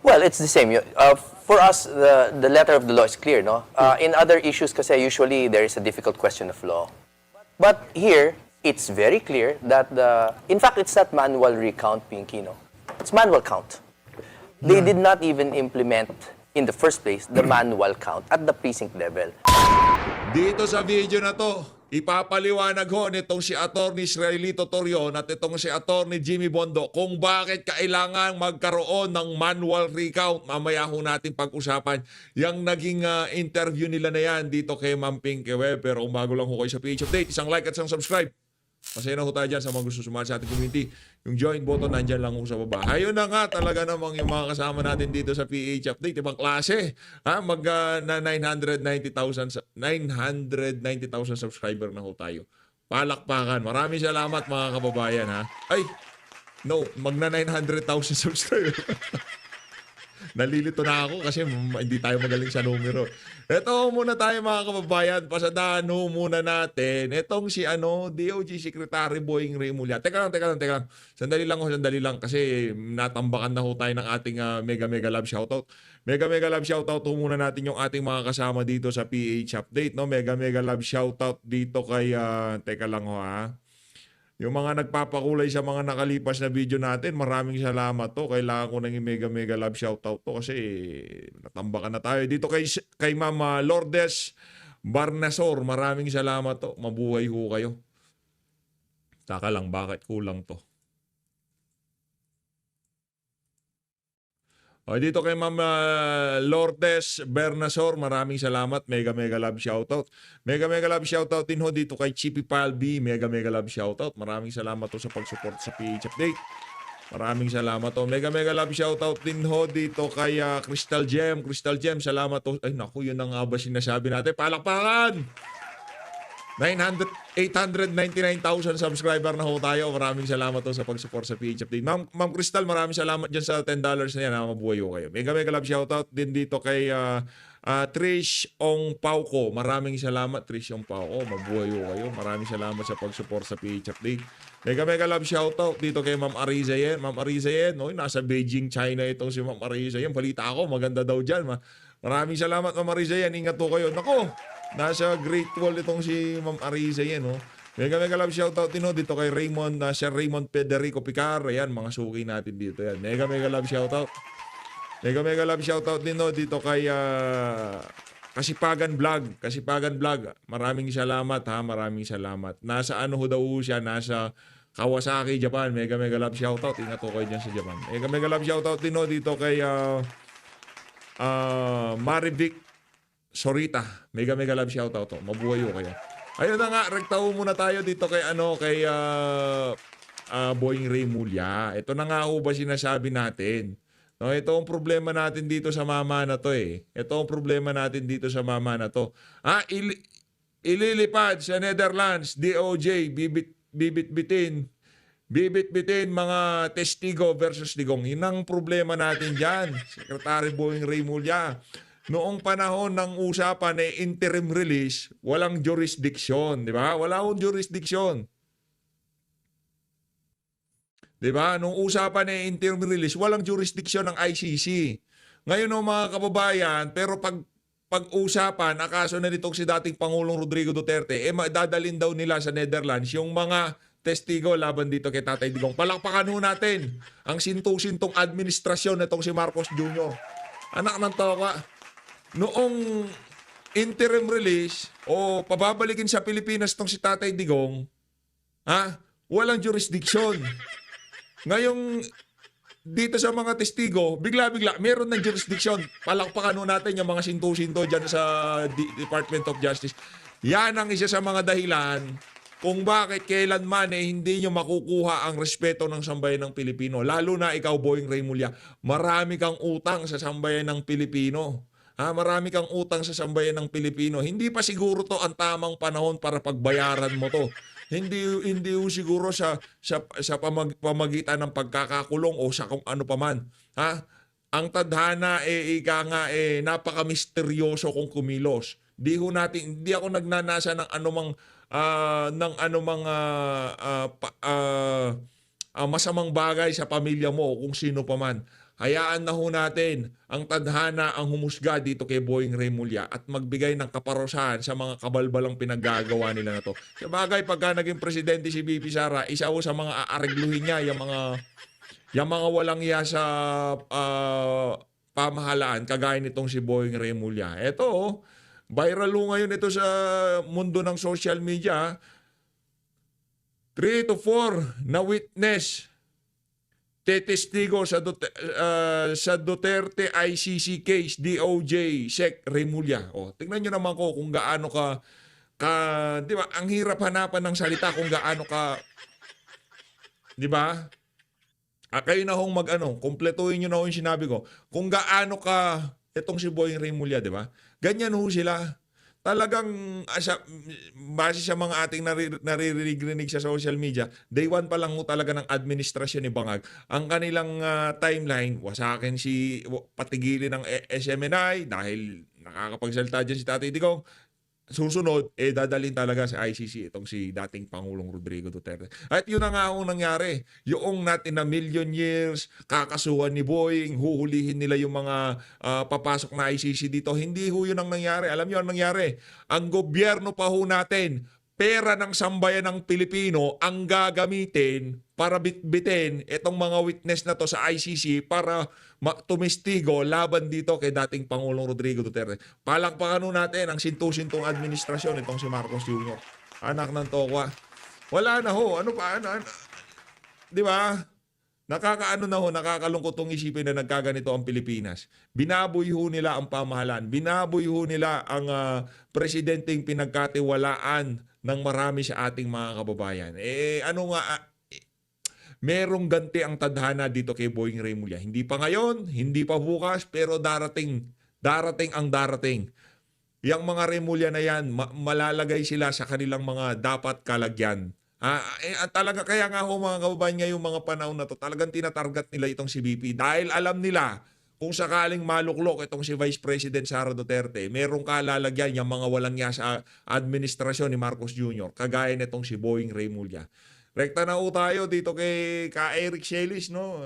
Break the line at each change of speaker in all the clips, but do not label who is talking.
Well, it's the same. For us, the letter of the law is clear, no? In other issues, kasi usually there is a difficult question of law. But here, it's very clear that in fact, it's not manual recount, Pinky, no? It's manual count. They did not even implement, in the first place, the manual count at the precinct level.
Dito sa video na to, ipapaliwanag ho nitong si Atty. Israelito Torion at itong si Atty. Jimmy Bondo kung bakit kailangan magkaroon ng manual recount. Mamaya ho natin pag-usapan yung naging interview nila na yan dito kay Ma'am Pinky Web. Pero kung bago lang ho kayo sa PH Update, isang like at isang subscribe. Masaya na ho tayo dyan sa mga gusto sumali sa ating community. Yung join button nandyan lang ho sa baba. Ayun na nga talaga namang yung mga kasama natin dito sa PH Update. Ibang klase. Ha? Na 990,000 subscriber na ho tayo. Palakpakan. Maraming salamat mga kababayan. Ha? Ay! No, magna 900,000 subscriber. Nalilito na ako kasi hindi tayo magaling sa numero. Ito muna tayo mga kababayan. Pasadahan ho muna natin. Itong si DOJ Secretary Boying Remulla. Teka lang. Sandali lang kasi natambakan na ho tayo ng ating mega love shoutout. Mega love shoutout ho muna natin yung ating mga kasama dito sa PH Update. No? Mega love shoutout dito kay, teka lang ho ha. Yung mga nagpapakulay sa mga nakalipas na video natin, maraming salamat to. Kailangan ko nang mega love shoutout to kasi natambakan na tayo. Dito kay Mama Lourdes Barnasor, maraming salamat to. Mabuhay ho kayo. Taka lang, bakit kulang to? O, dito kay Ma'am Lourdes Bernasor, maraming salamat. Mega love shoutout. Mega love shoutout din ho dito kay Chippy Palby. Mega love shoutout. Maraming salamat to sa pag-support sa PH Update. Maraming salamat to. Mega love shoutout din ho dito kay Crystal Gem. Crystal Gem, salamat to. Ay naku, yun ang nga ba sinasabi natin. Palakpakan! 899,000 subscriber na ho tayo. Maraming salamat to sa pag-support sa PH Update. Ma'am Crystal, maraming salamat dyan sa $10 na yan. Mabuhay ho kayo. Mega love shoutout din dito kay Trish Ong Pauco. Maraming salamat, Trish Ong Pauco. Mabuhay ho kayo. Maraming salamat sa pag-support sa PH Update. Mega love shoutout dito kay Ma'am Arizayen. Ma'am Arizayen, nasa Beijing, China itong si Ma'am Arizayen. Balita ako, maganda daw dyan. Maraming salamat, Ma'am Arizayen. Ingat po kayo. Nako! Nasa Great Wall itong si Ma'am Ariza yan, no? Mega love shoutout din, no? Dito kay Raymond, Sir Raymond Federico Picar. Ayan, mga suki natin dito yan. Mega love shoutout. Mega love shoutout din, no? Dito kay Kasipagan Vlog. Kasipagan Vlog. Maraming salamat, ha? Maraming salamat. Nasa ano ho daw siya? Nasa Kawasaki, Japan. Mega love shoutout. Ingat ko kayo dyan sa Japan. Mega love shoutout din, no? Dito kay Marivic Sorita, mega love shoutout to. Mabuhay ho kayo. Ayun na nga, rektaho muna tayo dito kay Boying Remulla. Ito na nga ho ba sinasabi natin? No, ito ang problema natin dito sa mama na to eh. Ito ang problema natin dito sa mama na to. Ililipad sa Netherlands, DOJ, bibit-bitin mga testigo versus digong. Yun ang problema natin dyan, Secretary Boying Remulla. Noong panahon ng usapan interim release, walang jurisdiction, di ba? Wala akong jurisdiction. Di ba? Noong usapan interim release, walang jurisdiction ng ICC. Ngayon mga kababayan, pero pag-usapan, akaso na nitong si dating Pangulong Rodrigo Duterte, dadalhin daw nila sa Netherlands yung mga testigo laban dito kay Tatay Digong. Palakpakan ho natin ang sintong-sintong administrasyon nitong si Marcos Jr. Anak ng toka. Noong interim release o pababalikin sa Pilipinas tong si Tatay Digong, walang jurisdiction. Ngayong dito sa mga testigo, bigla-bigla, meron ng jurisdiction. Palakpakan natin yung mga sinto-sinto dyan sa Department of Justice. Yan ang isa sa mga dahilan kung bakit kailanman hindi nyo makukuha ang respeto ng sambayan ng Pilipino. Lalo na ikaw, Boying Remulla, marami kang utang sa sambayan ng Pilipino. Marami kang utang sa sambayan ng Pilipino. Hindi pa siguro to ang tamang panahon para pagbayaran mo to. Hindi siguro sa pamagitan ng pagkakakulong o sa kung ano paman. Ang tadhana napaka-misteryoso kung kumilos. Hindi ako nagnanasa ng anumang masamang bagay sa pamilya mo o kung sino paman. hayaan na ho natin ang tadhana ang humusga dito kay Boying Remulla at magbigay ng kaparusahan sa mga kabalbalang pinaggagawa nila na to. Sa bagay, pagka naging presidente si BP Sara, isa ho sa mga aaregluhin niya yung mga walang iya sa pamahalaan, kagaya nitong si Boying Remulla. Ito, viral ho ngayon ito sa mundo ng social media. 3 to 4 na witness tetestigo sa Duterte ICC case, DOJ, Sec Remulla. O, tingnan nyo naman ko kung gaano di ba, ang hirap hanapan ng salita kung gaano ka, di ba? Kayo na hong kumpletuhin nyo na ho yung sinabi ko. Kung gaano ka, itong si Boying Remulla, di ba? Ganyan ho sila. Talagang, base sa mga ating naririnig sa social media, day one pa lang ho talaga ng administrasyon ni Bangag. Ang kanilang timeline, wasakin patigilin ng SMNI dahil nakakapagsalita dyan si Tatay Digong. Susunod, dadalhin talaga sa ICC itong si dating Pangulong Rodrigo Duterte. At yun na nga ang nangyari. Yung natin na million years, kakasuhan ni Boying, huhulihin nila yung mga papasok na ICC dito. Hindi ho yun ang nangyari. Alam nyo ang nangyari? Ang gobyerno pa ho natin, pera ng sambayan ng Pilipino ang gagamitin para bitbitin itong mga witness na to sa ICC para tumistigo laban dito kay dating Pangulong Rodrigo Duterte. Palakpakan natin ang sintong administrasyon itong si Marcos Jr. Anak ng tokwa. Wala na ho. Ano pa? Di ba? Nakakalungkot tong isipin na nagkaganito ang Pilipinas. Binaboy ho nila ang pamahalaan. Binaboy ho nila ang presidenteng pinagkatiwalaan ng marami sa ating mga kababayan. Merong ganti ang tadhana dito kay Boying Remulla. Hindi pa ngayon, hindi pa bukas, pero darating ang darating. Yang mga Remulla na yan, malalagay sila sa kanilang mga dapat kalagyan. Talaga kaya nga ho mga kababayan ngayong mga panahon na to, talagang tinatarget nila itong si BP dahil alam nila kung sakaling maluklok itong si Vice President Sara Duterte, merong kalalagyan yung mga walang niya sa administrasyon ni Marcos Jr. kagaya nitong si Boying Remulla. Rekta na ho tayo dito kay Eric Celis, no?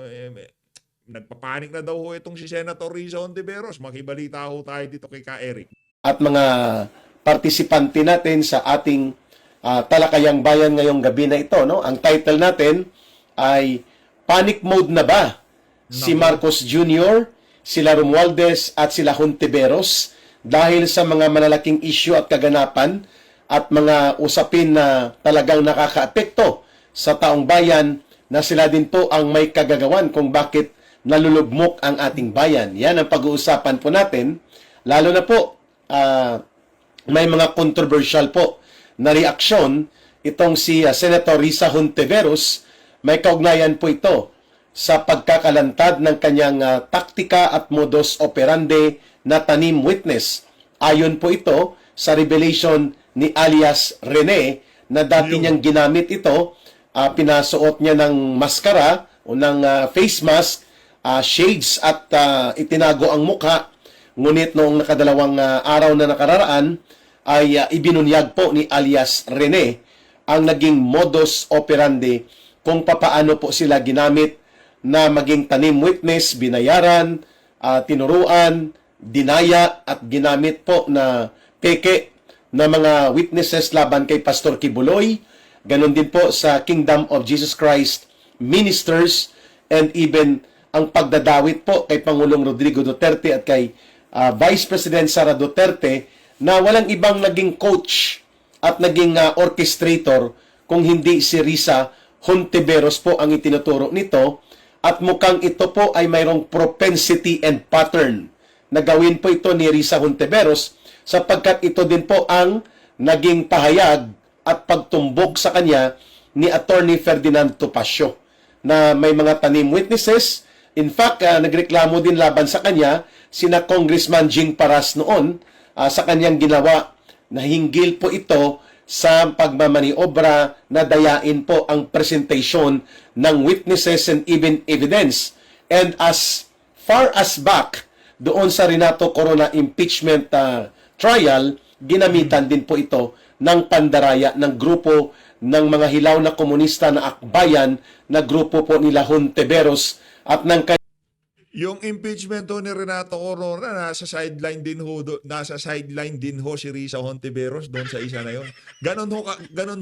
Nagpapanik na daw ho itong si Senator Risa Hontiveros. Makibalita ho tayo dito kay Eric.
At mga partisipante natin sa ating talakayang bayan ngayong gabi na ito, no? Ang title natin ay Panic Mode na ba? Si Marcos Jr., sila Romualdez at sila Hontiveros dahil sa mga malalaking issue at kaganapan at mga usapin na talagang nakakaapekto sa taong bayan na sila din po ang may kagagawan kung bakit nalulugmok ang ating bayan. Yan ang pag-uusapan po natin. Lalo na po, may mga controversial po na reaksyon itong si Senator Risa Hontiveros. May kaugnayan po ito sa pagkakalantad ng kanyang taktika at modus operandi na tanim witness. Ayon po ito sa revelation ni alias Rene na dati niyang ginamit ito. Pinasuot niya ng maskara o ng face mask, shades at itinago ang mukha. Ngunit noong nakadalawang araw na nakararaan ay ibinunyag po ni alias Rene ang naging modus operandi kung papaano po sila ginamit na maging tanim witness, binayaran, tinuruan, dinaya at ginamit po na peke na mga witnesses laban kay Pastor Kibuloy. Ganon din po sa Kingdom of Jesus Christ ministers and even ang pagdadawit po kay Pangulong Rodrigo Duterte at kay Vice President Sara Duterte na walang ibang naging coach at naging orchestrator kung hindi si Risa Hontiveros po ang itinuturo nito at mukhang ito po ay mayroong propensity and pattern na gawin po ito ni Risa Hontiveros sapagkat ito din po ang naging pahayag at pagtumbok sa kanya ni Attorney Ferdinand Topacio na may mga tanim witnesses. In fact, nagreklamo din laban sa kanya sina Congressman Jing Paras noon sa kanyang ginawa na hinggil po ito sa pagmamaniobra na dayain po ang presentation ng witnesses and even evidence. And as far as back doon sa Renato Corona impeachment trial, ginamitan din po ito ng pandaraya ng grupo ng mga hilaw na komunista na akbayan na grupo po nila Hontiveros at ng
Yung impeachment ho ni Renato Corona, nasa sideline din ho si Risa Hontiveros doon sa isa na yon. Ganon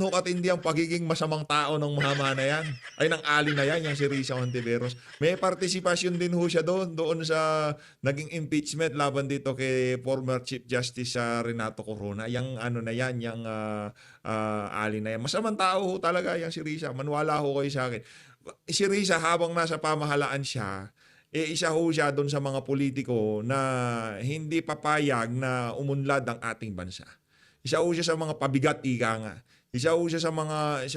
ho katindi ang pagiging masamang tao ng mahama na yan. Ay, ng ali na yan, yung si Risa Hontiveros. May partisipasyon din ho siya doon sa naging impeachment laban dito kay former Chief Justice Renato Corona. Yung ano na yan, yung ali na yan. Masamang tao ho talaga yung si Risa. Manwala ho kayo sa akin. Si Risa, habang nasa pamahalaan siya, isa ho siya doon sa mga politiko na hindi papayag na umunlad ang ating bansa. Isa ho siya sa mga pabigat, ika nga. Isa ho siya sa mga,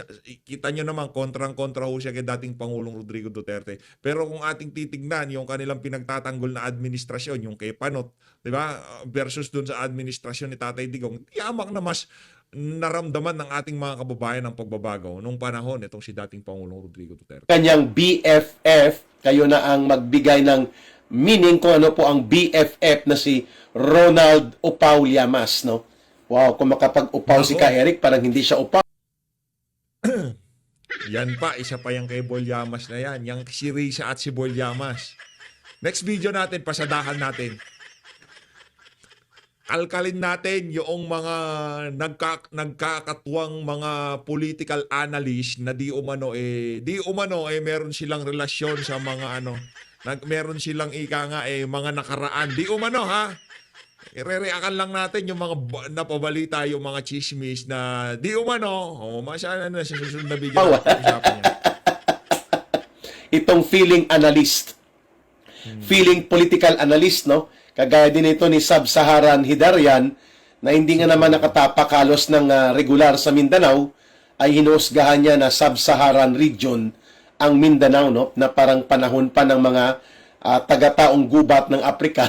kita nyo naman, kontrang-kontra ho siya kay dating Pangulong Rodrigo Duterte. Pero kung ating titignan yung kanilang pinagtatanggol na administrasyon, yung kay Panot, di ba, versus doon sa administrasyon ni Tatay Digong, yamak na mas naramdaman ng ating mga kababayan ang pagbabago nung panahon itong si dating Pangulong Rodrigo Duterte.
Kanyang BFF, kayo na ang magbigay ng meaning kung ano po ang BFF na si Ronald Upaw Llamas, no? Wow, kung makapag-upaw si Ka Eric, parang hindi siya upaw.
Yan pa, isa pa yung kay Boy Llamas na yan. Yung si Risa at si Boy Llamas. Next video natin, pasadahan natin. Alkalin natin yung mga nagkakatuwang mga political analyst na di umano meron silang relasyon sa mga meron silang mga nakaraan. Di umano ha. Irereakan lang natin yung mga napabalita, yung mga chismis na di umano. Masya na sa susunod na video natin usapan yan.
Itong feeling analyst. Feeling political analyst, no? Kagaya din ito ni Sub-Saharan Hidarian na hindi nga naman nakatapakalos ng regular sa Mindanao, ay hinusgahan niya na Sub-Saharan region ang Mindanao, no? Na parang panahon pa ng mga taga-taong gubat ng Afrika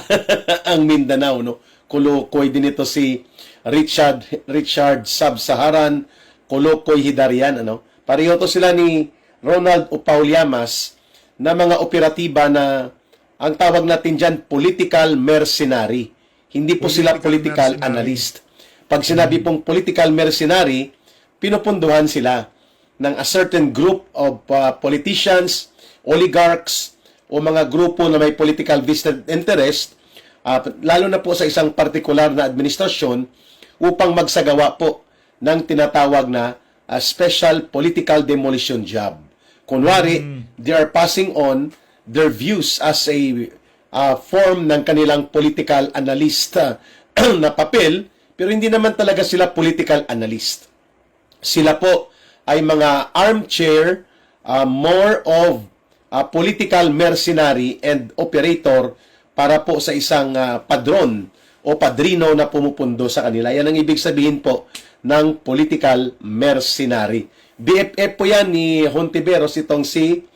ang Mindanao, no? Kulukoy din ito si Richard Sub-Saharan, Kulukoy Hidarian, ano? Pareho to sila ni Ronald Upaw Llamas na mga operatiba na ang tawag natin dyan, political mercenary. Hindi po sila political analyst. Pag sinabi pong political mercenary, pinupunduhan sila ng a certain group of politicians, oligarchs, o mga grupo na may political vested interest, lalo na po sa isang partikular na administrasyon, upang magsagawa po ng tinatawag na special political demolition job. Kunwari, they are passing on their views as a form ng kanilang political analyst na papel, pero hindi naman talaga sila political analyst. Sila po ay mga armchair, more of political mercenary and operator para po sa isang padron o padrino na pumupundo sa kanila. Yan ang ibig sabihin po ng political mercenary. BFF po yan ni Hontiveros, itong si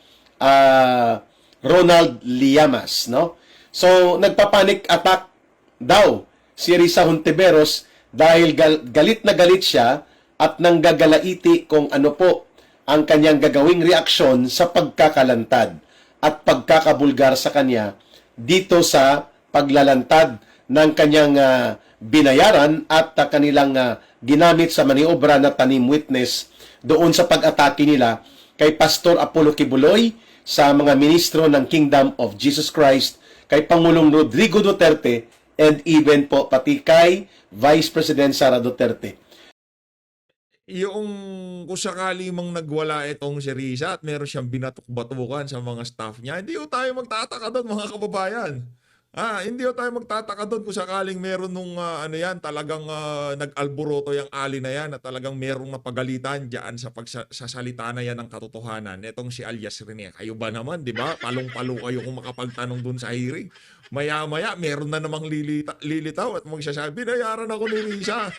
Ronald Llamas, no? So, nagpapanik attack daw si Risa Hontiveros dahil galit na galit siya at nanggagalaiti kung ano po ang kanyang gagawing reaksyon sa pagkakalantad at pagkakabulgar sa kanya dito sa paglalantad ng kanyang binayaran at kanilang ginamit sa maniobra na tanim witness doon sa pag-atake nila kay Pastor Apollo Kibuloy, sa mga ministro ng Kingdom of Jesus Christ, kay Pangulong Rodrigo Duterte, and even po pati kay Vice President Sara Duterte.
Yung kung sakali mang nagwala itong si Risa at meron siyang binatuk-batukan sa mga staff niya, hindi ho tayo magtataka doon, mga kababayan. Hindi ho tayo magtataka doon kung sakaling meron nung talagang nag-alboroto yung ali na yan at talagang merong napagalitan diyan sa pagsasalita na yan ng katotohanan. Etong si alias Rene, kayo ba naman, di ba? Palong-palo kayo kung makapagtanong doon sa hearing. Maya-maya, meron na namang lilitaw at magsasabi, nayaran ako ni Risa.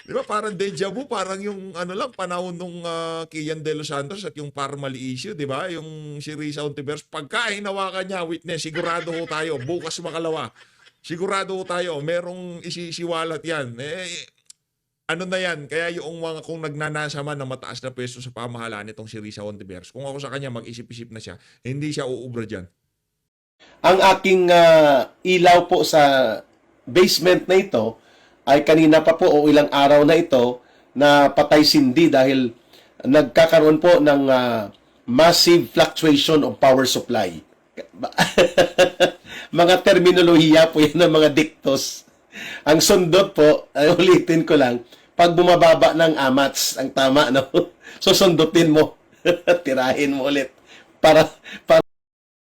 Di ba? Parang deja vu, parang yung panahon nung Kian De Los Santos at yung Parmali issue, di ba? Yung si Risa Hontiveros, pagka hinawakan niya, witness, sigurado ho tayo, bukas makalawa, sigurado ho tayo, merong isisiwalat yan. Na yan? Kaya yung mga kung nagnanasa man ng mataas na pwesto sa pamahalaan itong si Risa Hontiveros, kung ako sa kanya mag-isip-isip na siya, hindi siya uubra dyan.
Ang aking ilaw po sa basement na ito, ay kanina pa po o ilang araw na ito na patay sindi dahil nagkakaroon po ng massive fluctuation of power supply. mga terminolohiya po yan ng mga diktos. Ang sundot po, ay ulitin ko lang, pag bumababa ng amats, ang tama, no? So, sundutin mo. Tirahin mo ulit. Para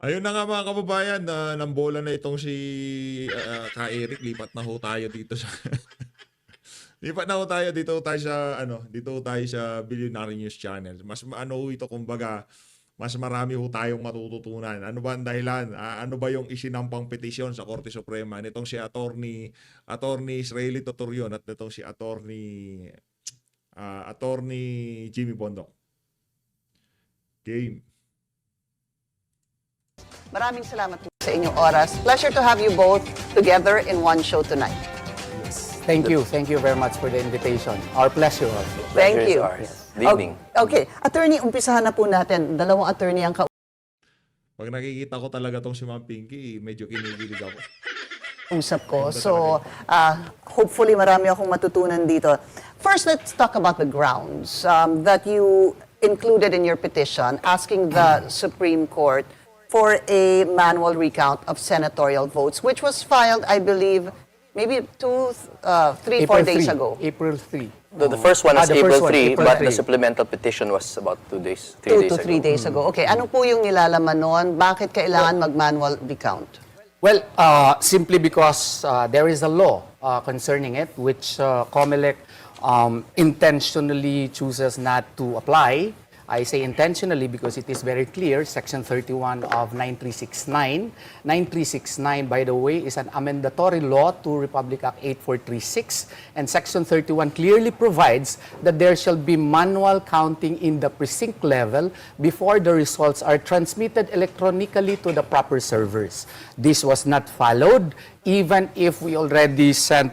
Ayun na nga mga kababayan, ng bola na itong si Ka Eric, lipat na ho tayo dito sa lipat na ho tayo dito tayo sa Billionaire News Channel. Mas ano ho ito, kumbaga, mas marami ho tayong matututunan. Ano ba ang dahilan? Ano ba yung isinampang petisyon sa Korte Suprema nitong si Attorney Israeli Toturion at nitong si Attorney Jimmy Bondok. Game.
Maraming salamat po sa inyong oras. Pleasure to have you both together in one show tonight.
Thank you. Thank you very much for the invitation. Our pleasure also.
Thank
Pleasure is
you.
ours. Good evening.
Okay. Attorney, umpisahan na po natin. Dalawang attorney ang
Pag nakikita ko talaga tong si Ma'am Pinky, medyo kinikilig ako.
kausap ko. So, hopefully marami akong matutunan dito. First, let's talk about the grounds that you included in your petition asking the Supreme Court for a manual recount of senatorial votes, which was filed, I believe, maybe 4 days ago.
April 3.
The first one is
the
April
first one,
3,
April
but
3.
the supplemental petition was about 2 days, 3
2
days
to 3
ago.
days ago. Okay, ano po yung nilalaman noon? Bakit kailangan mag-manual recount?
Well, simply because there is a law concerning it, which COMELEC intentionally chooses not to apply. I say intentionally because it is very clear, Section 31 of 9369. 9369, by the way, is an amendatory law to Republic Act 8436. And Section 31 clearly provides that there shall be manual counting in the precinct level before the results are transmitted electronically to the proper servers. This was not followed, even if we already sent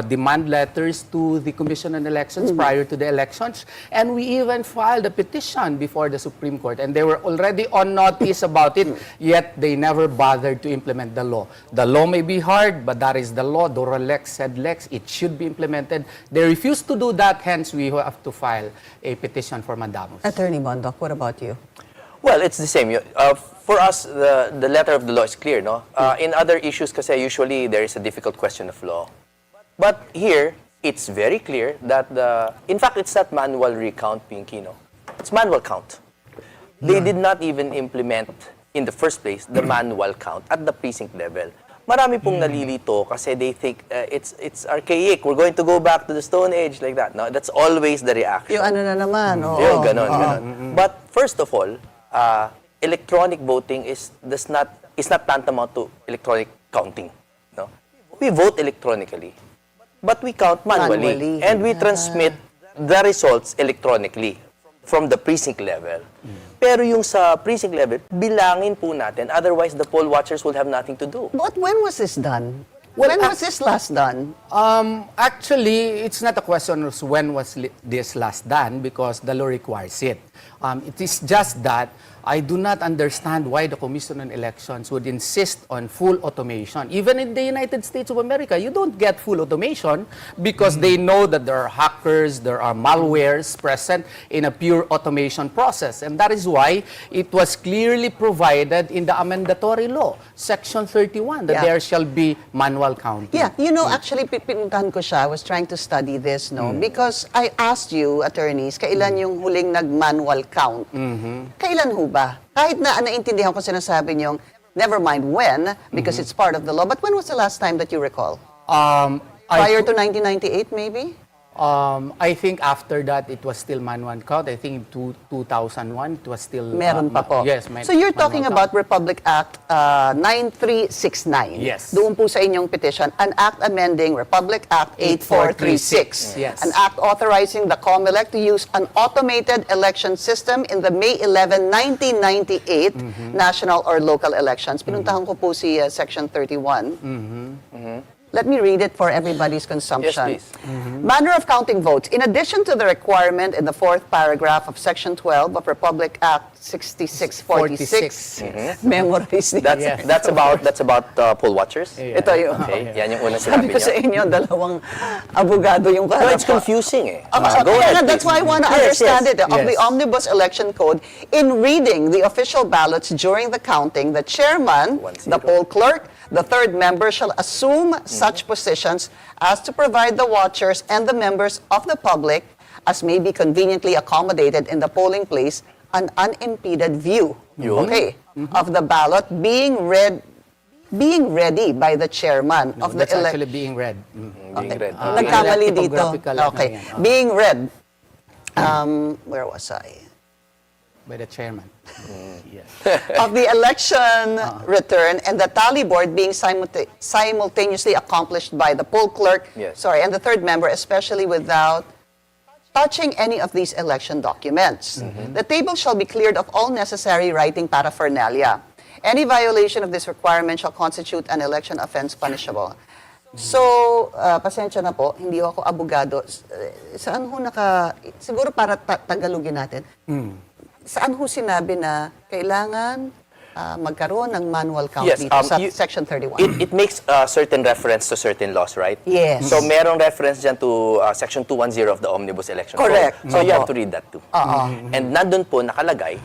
demand letters to the Commission on Elections prior to the elections, and we even filed a petition before the Supreme Court, and they were already on notice about it, yet they never bothered to implement the law. The law may be hard, but that is the law. Dora lex sed lex, it should be implemented. They refused to do that, hence we have to file a petition for mandamus.
Attorney Bondok, what about you?
Well, it's the same. For us, the letter of the law is clear, no? In other issues, kasi usually there is a difficult question of law. But here, it's very clear that in fact, it's not manual recount, Pinky, no? It's manual count. They did not even implement, in the first place, the manual count at the precinct level. Marami pong nalilito kasi they think it's archaic. We're going to go back to the Stone Age like that. No, that's always the reaction.
Yung ano na naman, oo.
Yung ganon. But first of all, electronic voting is not tantamount to electronic counting. No, we vote electronically, but we count manually. And we transmit the results electronically from the precinct level. Pero yung sa precinct level, bilangin po natin. Otherwise, the poll watchers will have nothing to do.
But when was this done?
Well,
When was this last done?
Actually, it's not a question of when was this last done because the law requires it. It is just that I do not understand why the Commission on Elections would insist on full automation. Even in the United States of America, you don't get full automation because they know that there are hackers, there are malwares present in a pure automation process. And that is why it was clearly provided in the amendatory law, Section 31, that
Yeah.
there shall be manual counting.
Yeah, you know, actually, pinuntahan ko siya. I was trying to study this, no? Because I asked you, attorneys, kailan yung huling nag-manual count? Kailan ho ba? Kahit na naintindihan ko sinasabi niyong, never mind when, because it's part of the law. But when was the last time that you recall? Prior to 1998, maybe?
I think after that, it was still manual count. I think 2001, it was still...
Meron pa po.
Yes.
So you're talking
manual
about Republic Act 9369.
Yes.
Doon po sa inyong petition, an act amending Republic Act 8436.
Yes.
An act authorizing the COMELEC to use an automated election system in the May 11, 1998 national or local elections. Pinuntahan ko po si Section 31. Let me read it for everybody's consumption.
Yes,
Manner of counting votes. In addition to the requirement in the fourth paragraph of Section 12 of Republic Act 6646, memorize niyo.
That's about poll watchers.
Ito yun.
Okay, yan yung unang
Sabi
sinabi
ko sa
niyo.
inyo, dalawang abogado yung
No, it's confusing eh. Go
Kaya
ahead,
nga, that's
please.
why I want to
Yes,
understand
yes.
it. Of the Omnibus Election Code, in reading the official ballots during the counting, the chairman,
1-0.
the poll clerk, the third member shall assume such positions as to provide the watchers and the members of the public, as may be conveniently accommodated in the polling place, an unimpeded view,
Yun.
okay, of the ballot being ready by the chairman of the
That's
elect.
actually being read.
Being read.
Nagkamali dito.
Typographical ano
Okay.
yan.
Being read. Where was I?
By the chairman. Yes.
Of the election return and the tally board being simultaneously accomplished by the poll clerk,
Yes.
and the third member, especially without touching any of these election documents. The table shall be cleared of all necessary writing paraphernalia. Any violation of this requirement shall constitute an election offense punishable. So, pasensya na po, hindi ako abogado. Saan ho siguro para tagalogin natin, saan ho sinabi na kailangan magkaroon ng manual count
Yes,
dito sa Section 31?
It makes certain reference to certain laws, right?
Yes.
So merong reference dyan to Section 210 of the Omnibus Election
Correct.
Code. So you have
Opo.
to read that too. And nandun po nakalagay,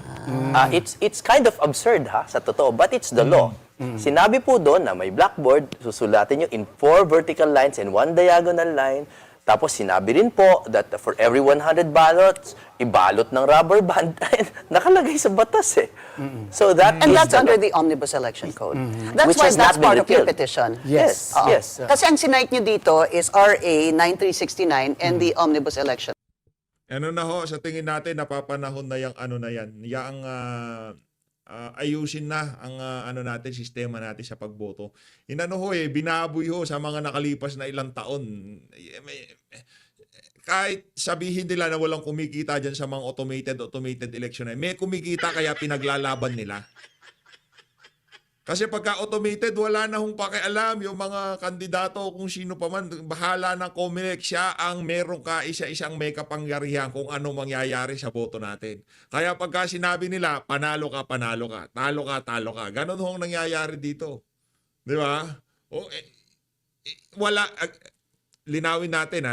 it's kind of absurd sa totoo, but it's the law. Sinabi po doon na may blackboard, susulatin nyo in 4 vertical lines and 1 diagonal line. Tapos sinabi rin po that for every 100 ballots, ibalot ng rubber band. Nakalagay sa batas eh. So that
And
is
that's
the
under
law.
the Omnibus Election Code. That's
Which
why
has
that's
not been
part of your
repealed.
petition.
Yes.
Oo.
Yes.
Kasi ang sinight nyo dito is RA 9369 and the Omnibus Election.
Ano na ho, sa tingin natin, napapanahon na yung ano na yan. Yang ayusin na ang natin, sistema natin sa pagboto. Inano ho binaboy ho sa mga nakalipas na ilang taon. Kahit sabihin nila na walang kumikita dyan sa mga automated election, may kumikita kaya pinaglalaban nila. Kasi pagka automated, wala na hong pakialam yung mga kandidato kung sino pa man. Bahala ng COMELEC, siya ang meron isa-isang may kapangyarihan kung ano mangyayari sa boto natin. Kaya pagka sinabi nila, panalo ka, talo ka. Ganon hong nangyayari dito. Di ba? Wala, linawin natin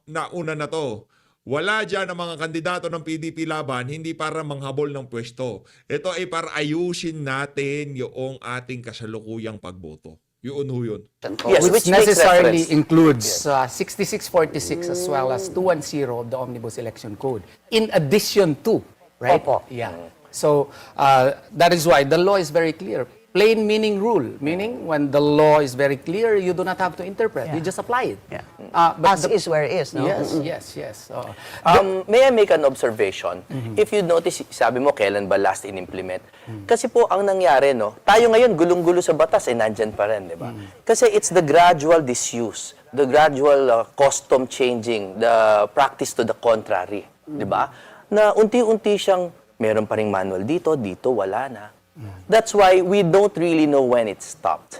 nauna na to. Wala dyan ang mga kandidato ng PDP laban, hindi para manghabol ng pwesto. Ito ay para ayusin natin yung ating kasalukuyang pagboto. Yun ho yun.
Yes,
Which
which makes
necessarily
reference.
includes 6646 as well as 210 of the Omnibus Election Code. In addition to, right?
Opo.
Yeah. So, that is why the law is very clear. Plain meaning rule, meaning when the law is very clear, you do not have to interpret. You just apply it.
Yeah.
But
As is where is, no?
Yes.
May I make an observation? If you notice, sabi mo, kailan ba last in-implement? Kasi po, ang nangyari, tayo ngayon, gulong-gulo sa batas, nandyan pa rin, di ba? Kasi it's the gradual disuse, the gradual custom changing, the practice to the contrary, di ba? Na unti-unti siyang, meron pa ring manual dito, wala na. That's why we don't really know when it stopped.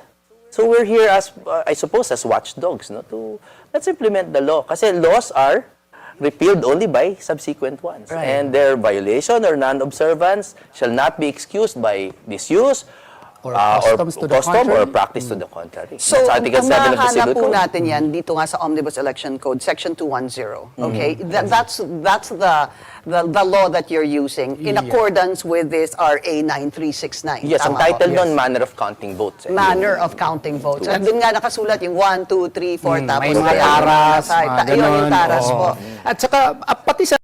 So we're here as, I suppose, as watchdogs, to let's implement the law. Kasi laws are repealed only by subsequent ones.
Right.
And their violation or non-observance shall not be excused by disuse
Or customs to the
custom or
contrary.
practice to the contrary.
So,
That's Article 7
ang
of the
mahanap
Civil
po
Code.
natin yan dito nga sa Omnibus Election Code, Section 210. Okay? That's the law that you're using in accordance with this RA 9369.
Yes, ang
Tama
title
po?
nun, Manner of Counting Votes.
Manner of counting votes. At doon nga nakasulat yung 1, 2, 3, 4, tapos
May mga
ayan,
taras,
yun,
mga
yung
ganon.
taras
Oo.
po.
At saka, pati sa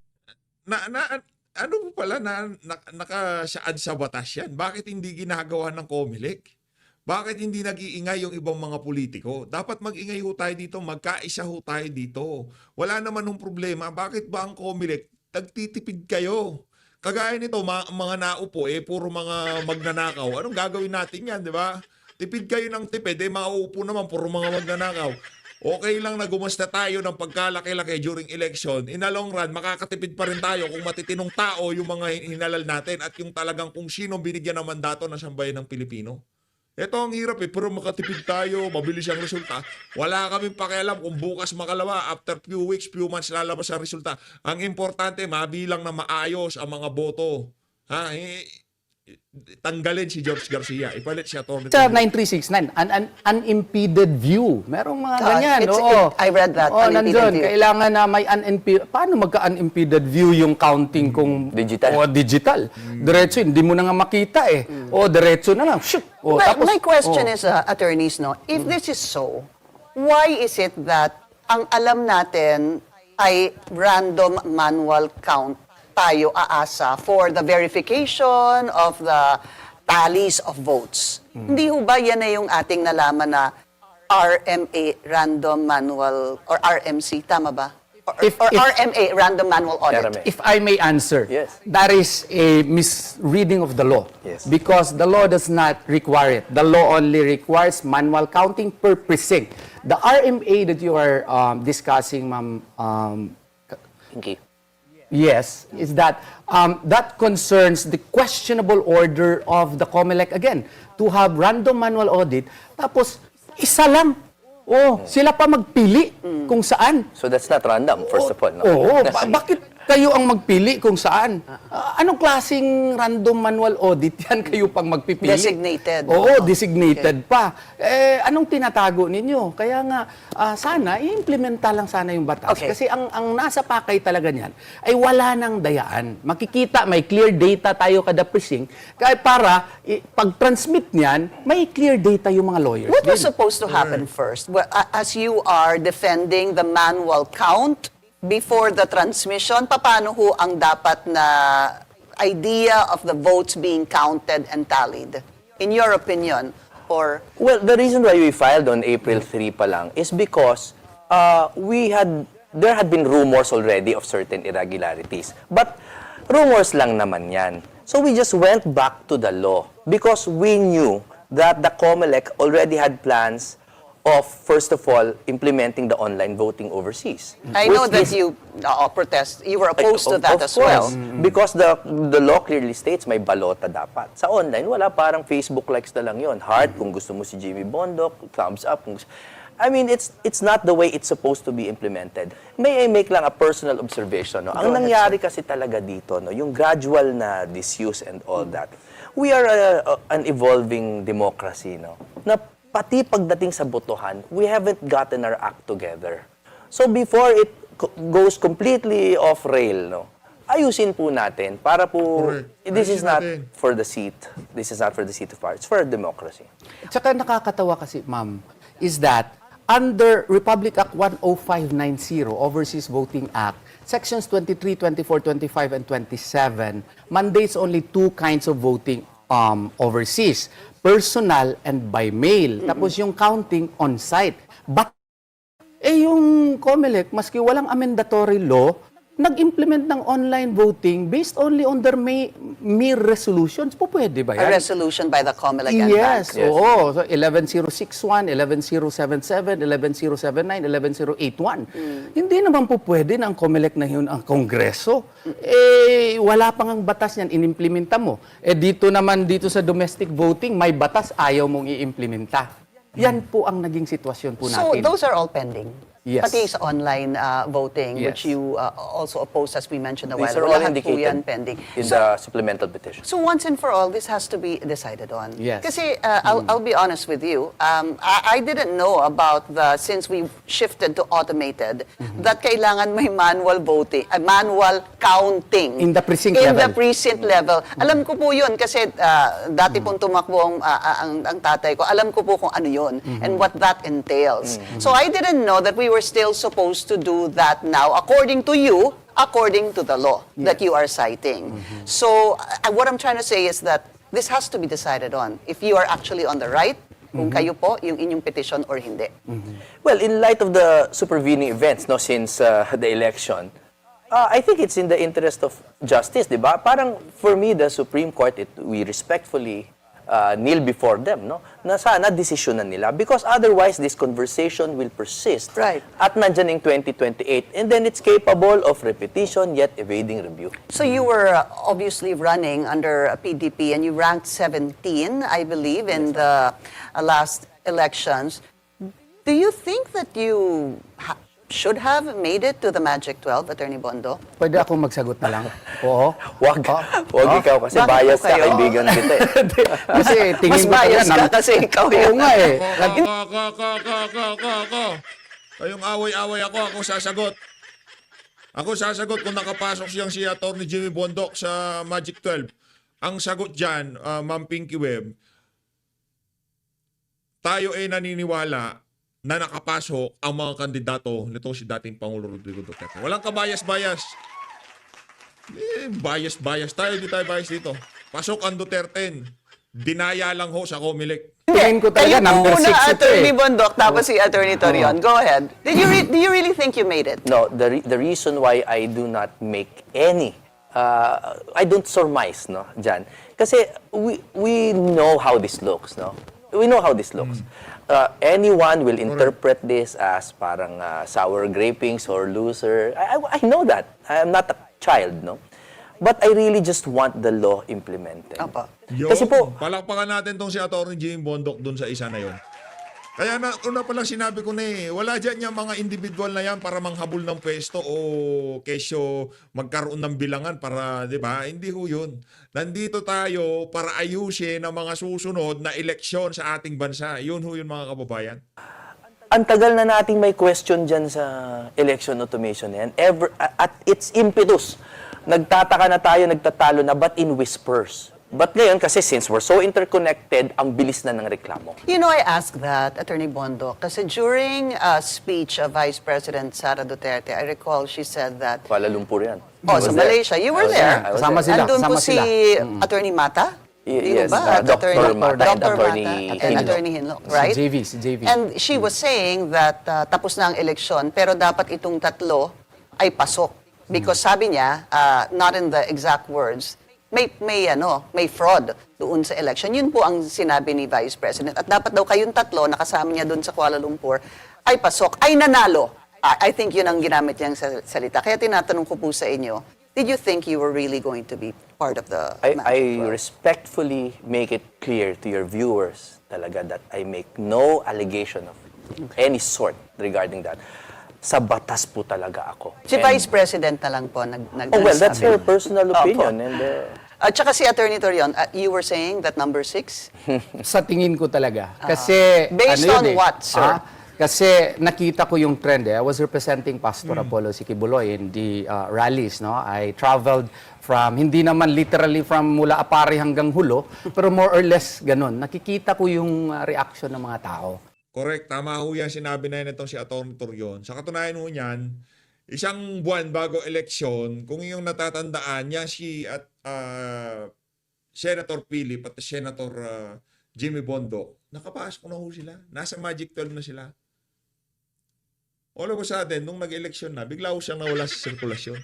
Ano po pala nakasaad sa batas yan? Bakit hindi ginagawa ng COMELEC? Bakit hindi nag-iingay yung ibang mga politiko? Dapat mag-ingay ho tayo dito, magkaisa ho tayo dito. Wala naman hong problema. Bakit ba ang COMELEC, tagtitipid kayo? Kagaya nito, mga naupo, puro mga magnanakaw. Anong gagawin natin yan, di ba? Tipid kayo ng tipid, mauupo naman, puro mga magnanakaw. Okay lang na gumasta tayo ng pagkalaki-laki during election. In the long run, makakatipid pa rin tayo kung matitinong tao yung mga hinalal natin at yung talagang kung sino binigyan ng mandato ng sambayan ng Pilipino. Ito ang hirap pero makatipid tayo, mabilis ang resulta. Wala kaming pakialam kung bukas makalawa, after few weeks, few months lalabas ang resulta. Ang importante, mabilang na maayos ang mga boto. Ha? Tanggalin si George Garcia, ipalit si Atty.
Sa 9369, an unimpeded view. Merong mga ganyan.
I read that,
Oo,
unimpeded
nandun.
view.
Kailangan na may unimpeded. Paano magka-unimpeded view yung counting kung
Digital.
O digital. Diretso, hindi mo na nga makita eh. O diretso na lang. Shoot. O,
My question is, attorneys, no, if this is so, why is it that ang alam natin ay random manual count tayo aasa for the verification of the tallies of votes? Hindi ho ba yan na yung ating nalaman na RMA, Random Manual, or RMC, tama ba? Or
If-
RMA, Random Manual Audit.
RMA.
If I may answer,
Yes.
that is a misreading of the law.
Yes.
Because the law does not require it. The law only requires manual counting per precinct. The RMA that you are discussing, ma'am,
Okay.
yes, is that that concerns the questionable order of the COMELEC again to have random manual audit tapos isa lang. Sila pa magpili kung saan.
So that's not random, first of all. No?
Bakit kayo ang magpili kung saan? Anong klaseng random manual audit yan kayo pang magpipili?
Designated.
Oo, designated pa. Anong tinatago ninyo? Kaya nga, sana, i-implementa lang sana yung batas.
Okay.
Kasi ang nasa pakay talaga niyan ay wala nang dayaan. Makikita, may clear data tayo kada precinct. Kaya para, pag-transmit niyan, may clear data yung mga lawyers.
What was
din.
supposed to happen first? Well, as you are defending the manual count before the transmission, paano ho ang dapat na idea of the votes being counted and tallied? In your opinion, or
Well, the reason why we filed on April 3 pa lang is because there had been rumors already of certain irregularities. But rumors lang naman yan. So we just went back to the law because we knew that the COMELEC already had plans of, first of all, implementing the online voting overseas.
I know that you you were opposed to that
Of
as well.
course, because the law clearly states may balota dapat. Sa online, wala, parang Facebook likes na lang yon. Heart kung gusto mo si Jimmy Bondoc, thumbs up. I mean, it's not the way it's supposed to be implemented. May I make lang a personal observation. No? Ang nangyari kasi talaga dito, no, yung gradual na disuse and all that, we are an evolving democracy, no? Na pati pagdating sa botohan, we haven't gotten our act together. So before it goes completely off rail, no, ayusin po natin para po,
Correct.
this is
Ayusin
not
natin.
for the seat. This is not for the seat of power. It's for our democracy.
Tsaka nakakatawa kasi, ma'am, is that under Republic Act 10590, Overseas Voting Act, Sections 23, 24, 25, and 27 mandates only two kinds of voting overseas, personal and by mail. Tapos yung counting on-site. But, yung COMELEC, maski walang amendatory law, nag-implement ng online voting based only on their mere resolutions. Po pwede ba
A
yan?
resolution by the COMELEC and
Yes,
bank.
oo. So 11061, 11077, 11079, 11081. Hindi naman po pwede na ang COMELEC na yun ang Kongreso. Wala pang ang batas niyan, inimplementa mo. Dito naman, dito sa domestic voting, may batas, ayaw mong i-implementa. Yan po ang naging sitwasyon po
So
natin.
those are all pending.
Yes.
Pati sa online voting,
Yes.
which you also opposed, as we mentioned a while
These
ago.
are all
Lahat po yan
indicated
pending.
in
So,
the supplemental petition.
so once and for all, this has to be decided on.
Yes.
Kasi I'll be honest with you, I didn't know about since we shifted to automated, that kailangan may manual voting, manual counting.
In the precinct
in
level.
the precinct level. Alam ko po yun kasi dati pong tumakbo ang tatay ko. Alam ko po kung ano yun and what that entails. So I didn't know that we were still supposed to do that now according to you, according to the law that you are citing. So what I'm trying to say is that this has to be decided on if you are actually on the right, kung kayo po yung inyong petition or hindi.
Well, in light of the supervening events, no, since the election, I think it's in the interest of justice, di ba? Parang, for me, the Supreme Court, we respectfully kneel before them, no? Na sana desisyonan nila because otherwise this conversation will persist.
Right.
At nandyan yung 2028 and then it's capable of repetition yet evading review.
So you were obviously running under a PDP and you ranked 17, I believe, in the last elections. Do you think that you should have made it to the Magic 12, Attorney Bondo?
Pwede akong magsagot na lang. Oo.
Wag ikaw kasi
Bakit
bias
po
ka,
kayo?
kaibigan kita eh.
Kasi tingin
Mas
ko
bias
talaga
ka kasi ikaw
Oo
yun.
nga eh.
Ko. Kayong away-away ako sasagot. Ako sasagot kung nakapasok siyang si Atty. Jimmy Bondoc sa Magic 12. Ang sagot dyan, Ma'am Pinky Webb, tayo ay naniniwala na nakapasok ang mga kandidato nito si dating Pangulo Rodrigo Duterte. Walang kabayas-bayas. Bias tayo, di tayo bias dito. Pasok ang Duterte. Dinaya lang ho sa Comelec.
Tingin ko talaga
Kayo
number
muna,
6 ito
Attorney
eh.
Bondoc, tapos si Attorney Torion. Go ahead. Do you really think you made it?
No, the reason why I do not make any, I don't surmise, no, Jan. Kasi we know how this looks, no? We know how this looks. Anyone will interpret this as parang sour grapings or loser. I know that. I am not a child, no? But I really just want the law implemented.
Apa.
Kasi po,
palakpakan natin tong si Atty. Jimmy Bondoc dun sa isa na yon. Kaya una pa lang sinabi ko na wala dyan yung mga individual na yan para manghabol ng pwesto o kesyo magkaroon ng bilangan para, di ba? Hindi ho yun. Nandito tayo para ayusin ang mga susunod na eleksyon sa ating bansa. Yun ho yun mga kababayan.
ang tagal na nating may question dyan sa election automation na yan. At its impetus, nagtataka na tayo, nagtatalo na, but in whispers. But ngayon, kasi since we're so interconnected, ang bilis na ng reklamo.
You know, I asked that, Attorney Bondo, kasi during a speech of Vice President Sara Duterte, I recall she said that,
Kuala Lumpur yan.
oh, sa Malaysia, you were there.
I was
Kasama
there.
sila,
Andun po
kasama
si
sila.
Attorney Mata?
Yes,
Ba?
Dr. Mata and
Dr.
Attorney
Mata and
Hinlo.
Attorney Hinlo, right?
Si JV.
And she was saying that tapos na ang eleksyon, pero dapat itong tatlo ay pasok. Because sabi niya, not in the exact words, may fraud doon sa election. Yun po ang sinabi ni Vice President. At dapat daw kayong tatlo, nakasama niya doon sa Kuala Lumpur, ay pasok, ay nanalo. I think yun ang ginamit niyang salita. Kaya tinatanong ko po sa inyo, did you think you were really going to be part of the match?
I respectfully make it clear to your viewers talaga that I make no allegation of any sort regarding that. Sa batas po talaga ako.
Si
And-
Vice President na lang po
Oh, well, that's her personal opinion. And
At saka si Attorney Torion, you were saying that number 6?
Sa tingin ko talaga. Kasi,
Based
ano yun
on what, sir?
Kasi nakita ko yung trend I was representing Pastor Apollo Sikibuloy in the rallies, no? I traveled from, hindi naman literally from mula Apari hanggang Hulo, pero more or less ganun. Nakikita ko yung reaction ng mga tao.
Correct, tama ho yan. Sinabi na yan itong si Atty. Torion. Sa katunayan ho niyan, isang buwan bago eleksyon, kung yung natatandaan niya si Senator Philip at Senator Jimmy Bondoc, nakapasok na ho sila. Nasa Magic 12 na sila. All of a sudden, nung nag-eleksyon na, bigla ho siyang nawala sa sirkulasyon.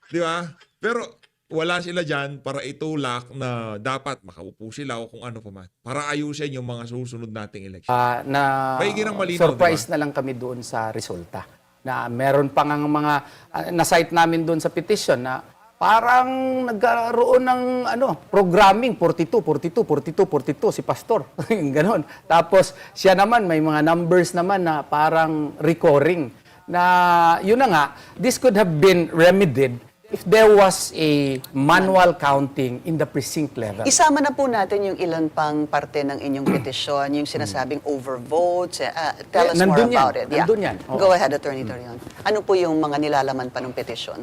Di ba? Pero wala sila dyan para itulak na dapat makaupo sila o kung ano pa man. Para ayusin yung mga susunod nating eleksyon.
Na
Maigi ng malinaw,
surprise
diba?
na lang kami doon sa resulta. Na meron pang ang mga na-cite namin doon sa petition na parang nagkaroon ng programming 42 si pastor. Ganon. Tapos siya naman may mga numbers naman na parang recurring na yun na nga, this could have been remedied if there was a manual counting in the precinct level.
Isama na po natin yung ilan pang parte ng inyong petisyon, yung sinasabing overvotes. Tell us more
Nandun yan.
about it.
Nandun yan. Oo.
Go ahead, Attorney Torion. Ano po yung mga nilalaman pa ng petisyon?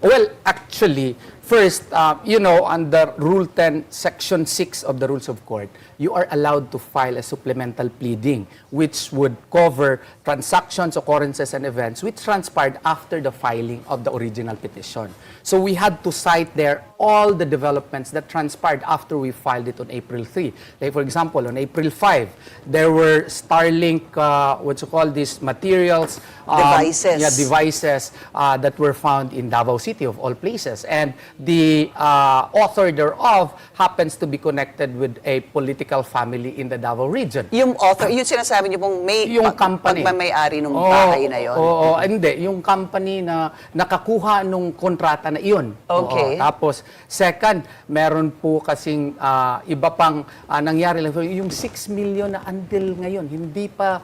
Well, actually, first, under Rule 10, Section 6 of the Rules of Court, you are allowed to file a supplemental pleading which would cover transactions, occurrences, and events which transpired after the filing of the original petition. So we had to cite there all the developments that transpired after we filed it on April 3. Like, for example, on April 5, there were Starlink, materials,
Devices.
devices that were found in Davao City of all places. And the author thereof happens to be connected with a political family in the Davao region.
Yung author, yung sinasabi niyo pong
Yung company.
pagmamayari ng bahay na yon.
Oo, hindi. Yung company na nakakuha nung kontrata na iyon.
Okay.
Oo. Tapos, second, meron po kasing iba pang nangyari lang. Yung 6 million na until ngayon, hindi pa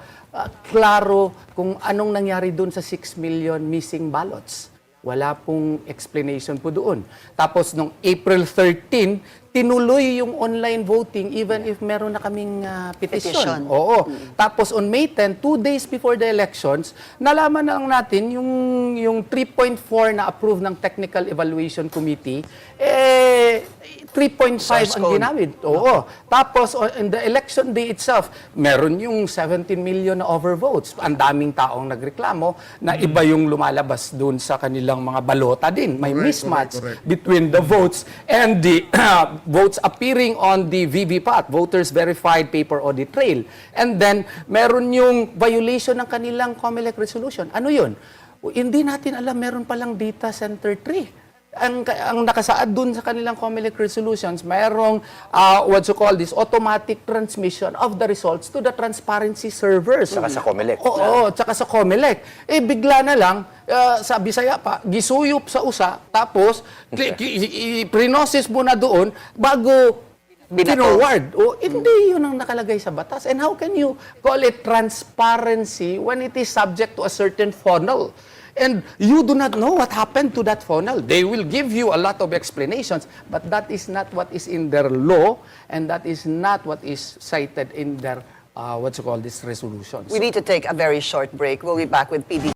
klaro kung anong nangyari doon sa 6 million missing ballots. Wala pong explanation po doon. Tapos, nung April 13, tinuloy yung online voting even if meron na kaming petition.
Petition.
Oo. Tapos on May 10, 2 days before the elections, nalaman na lang natin yung 3.4 na approve ng Technical Evaluation Committee, 3.5
Source
ang
code.
ginamit. Oo. Tapos in the election day itself, meron yung 17 million na overvotes. Ang daming taong nagreklamo na iba yung lumalabas doon sa kanilang mga balota din. May mismatch
correct.
between the votes and the votes appearing on the VVPAT, Voters Verified Paper Audit Trail. And then, meron yung violation ng kanilang COMELEC resolution. Ano yun? Hindi natin alam, meron palang data center 3. Ang nakasaad dun sa kanilang COMELEC resolutions, mayroong what you call this, automatic transmission of the results to the transparency servers.
Saka sa COMELEC.
Oo, tsaka sa COMELEC. Bigla na lang, sa Bisaya pa, gisuyop sa USA, tapos prinosis mo na doon bago pinoward. Hindi yun ang nakalagay sa batas. And how can you call it transparency when it is subject to a certain funnel? And you do not know what happened to that funnel. They will give you a lot of explanations, but that is not what is in their law, and that is not what is cited in their, resolutions.
We need to take a very short break. We'll be back with PD.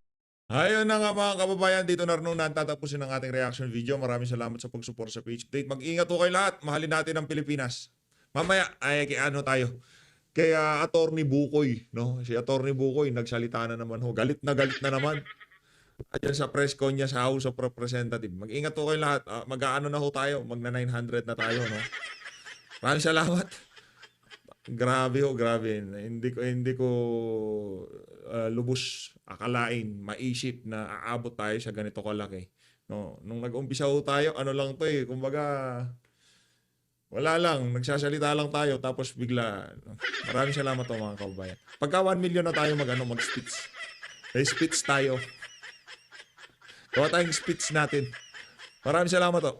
Ayun na nga mga kababayan, dito na rin tatapusin ang ating reaction video. Maraming salamat sa pag-support sa page update. Mag-ingat po kayo lahat. Mahalin natin ang Pilipinas. Mamaya, tayo. Kaya Attorney Bukoy, no? Si Attorney Bukoy, nagsalita na naman ho. Galit na naman. Ayan sa press con niya sa House of Representatives. Mag-ingat po kayo lahat. Mag-aano na ho tayo. Magna 900 na tayo, no? Maraming salamat. Grabe. Hindi ko lubos akalain, maisip na aabot tayo sa ganito kalaki. No, nung nag-umpisa ho tayo, ano lang 'to kumbaga wala lang, nagsasalita lang tayo tapos bigla. Maraming salamat po mga kababayan. Pagka 1 million na tayo mag-speech. May speech tayo. Gawa tayong speech natin. Maraming salamat po.